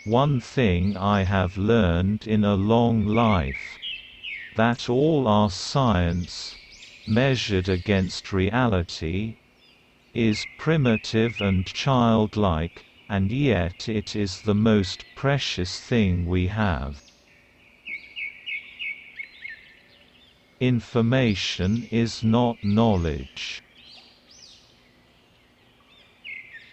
One thing I have learned in a long life, that all our science, measured against reality, is primitive and childlike, and yet it is the most precious thing we have. Information is not knowledge.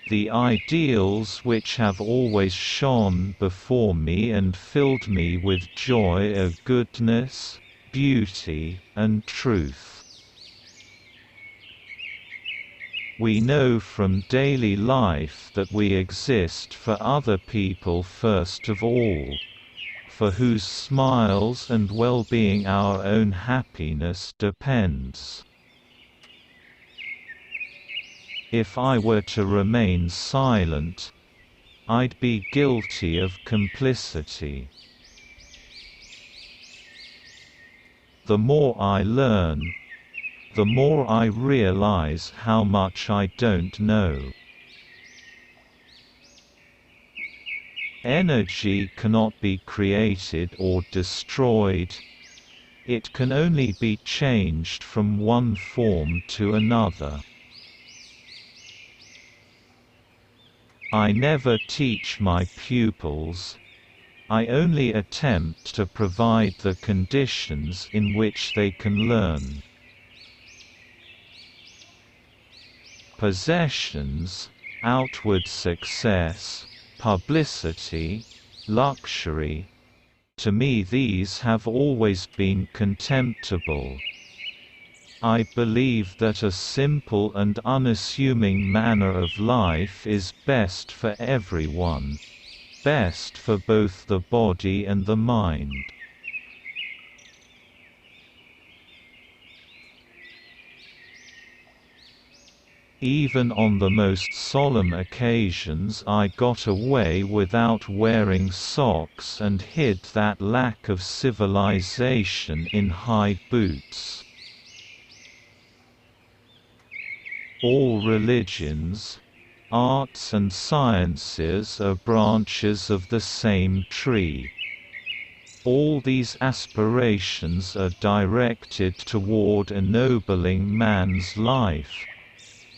The ideals which have always shone before me and filled me with joy are goodness, beauty, and truth. We know from daily life that we exist for other people first of all, for whose smiles and well-being our own happiness depends. If I were to remain silent, I'd be guilty of complicity. The more I learn, the more I realize how much I don't know. Energy cannot be created or destroyed. It can only be changed from one form to another. I never teach my pupils. I only attempt to provide the conditions in which they can learn. Possessions, outward success, publicity, luxury, to me these have always been contemptible. I believe that a simple and unassuming manner of life is best for everyone, best for both the body and the mind. Even on the most solemn occasions I got away without wearing socks and hid that lack of civilization in high boots. All religions, arts and sciences are branches of the same tree. All these aspirations are directed toward ennobling man's life,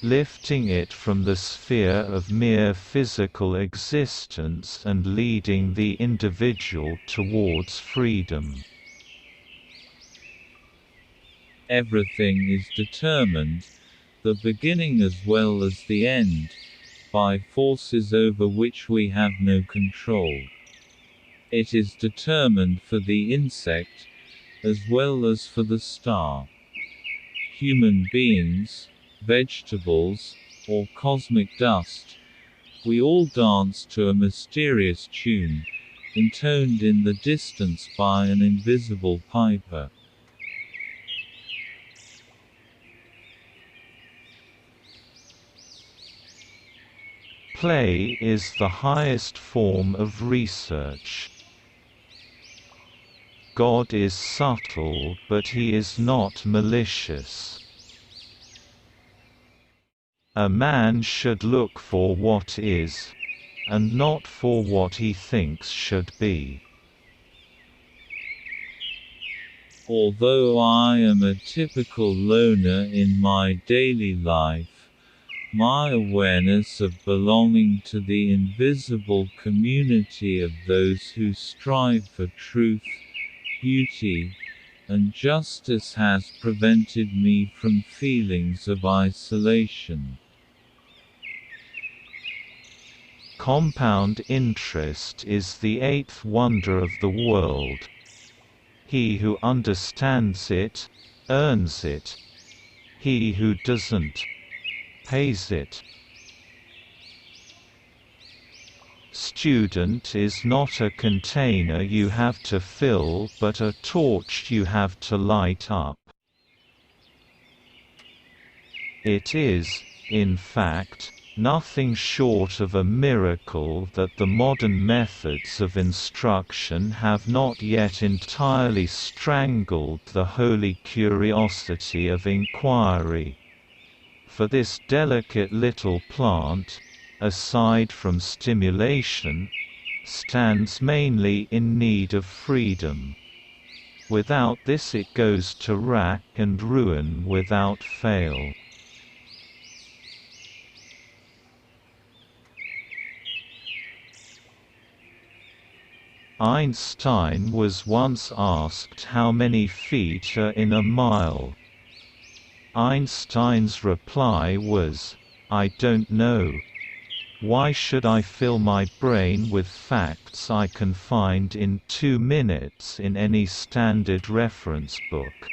lifting it from the sphere of mere physical existence and leading the individual towards freedom. Everything is determined, the beginning as well as the end, by forces over which we have no control. It is determined for the insect, as well as for the star. Human beings, vegetables, or cosmic dust, we all dance to a mysterious tune, intoned in the distance by an invisible piper. Play is the highest form of research. God is subtle, but he is not malicious. A man should look for what is, and not for what he thinks should be. Although I am a typical loner in my daily life, my awareness of belonging to the invisible community of those who strive for truth, beauty, and justice has prevented me from feelings of isolation. Compound interest is the eighth wonder of the world. He who understands it, earns it. He who doesn't, pays it. Student is not a container you have to fill but a torch you have to light up. It is, in fact, nothing short of a miracle that the modern methods of instruction have not yet entirely strangled the holy curiosity of inquiry. For this delicate little plant, aside from stimulation, stands mainly in need of freedom. Without this it goes to rack and ruin without fail. Einstein was once asked how many feet are in a mile. Einstein's reply was, "I don't know. Why should I fill my brain with facts I can find in 2 minutes in any standard reference book?"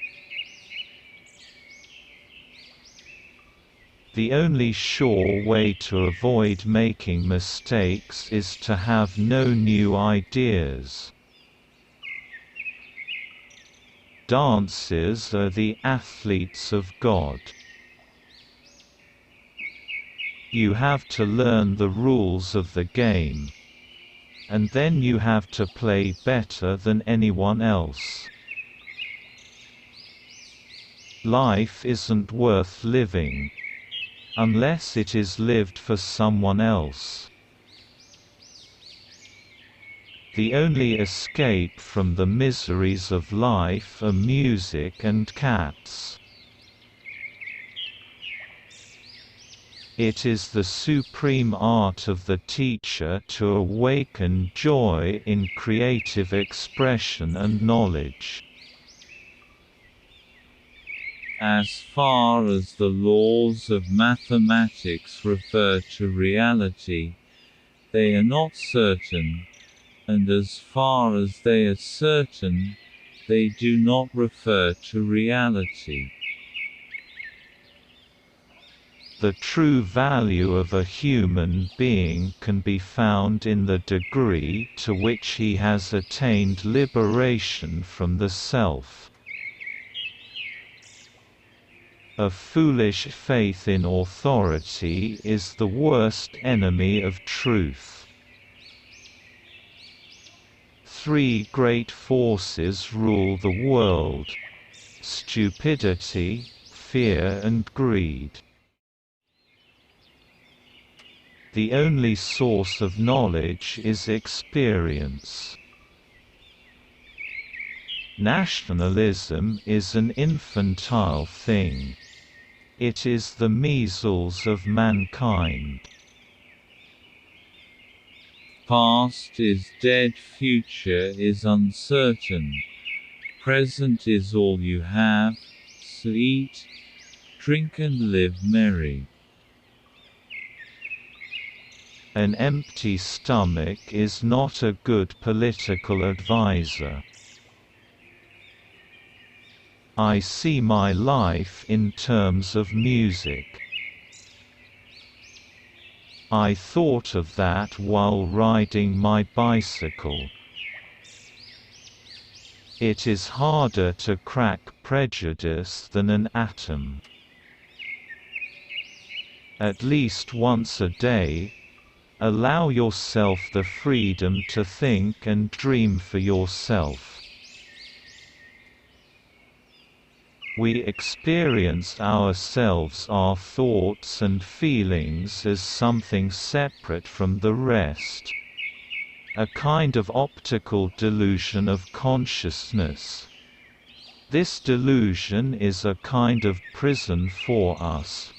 The only sure way to avoid making mistakes is to have no new ideas. Dancers are the athletes of God. You have to learn the rules of the game. And then you have to play better than anyone else. Life isn't worth living unless it is lived for someone else. The only escape from the miseries of life are music and cats. It is the supreme art of the teacher to awaken joy in creative expression and knowledge. As far as the laws of mathematics refer to reality, they are not certain, and as far as they are certain, they do not refer to reality. The true value of a human being can be found in the degree to which he has attained liberation from the self. A foolish faith in authority is the worst enemy of truth. 3 great forces rule the world: stupidity, fear and greed. The only source of knowledge is experience. Nationalism is an infantile thing. It is the measles of mankind. Past is dead, future is uncertain. Present is all you have, so eat, drink and live merry. An empty stomach is not a good political advisor. I see my life in terms of music. I thought of that while riding my bicycle. It is harder to crack prejudice than an atom. At least once a day, allow yourself the freedom to think and dream for yourself. We experience ourselves, our thoughts and feelings, as something separate from the rest. A kind of optical delusion of consciousness. This delusion is a kind of prison for us,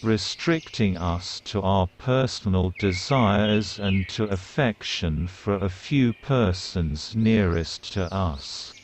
restricting us to our personal desires and to affection for a few persons nearest to us.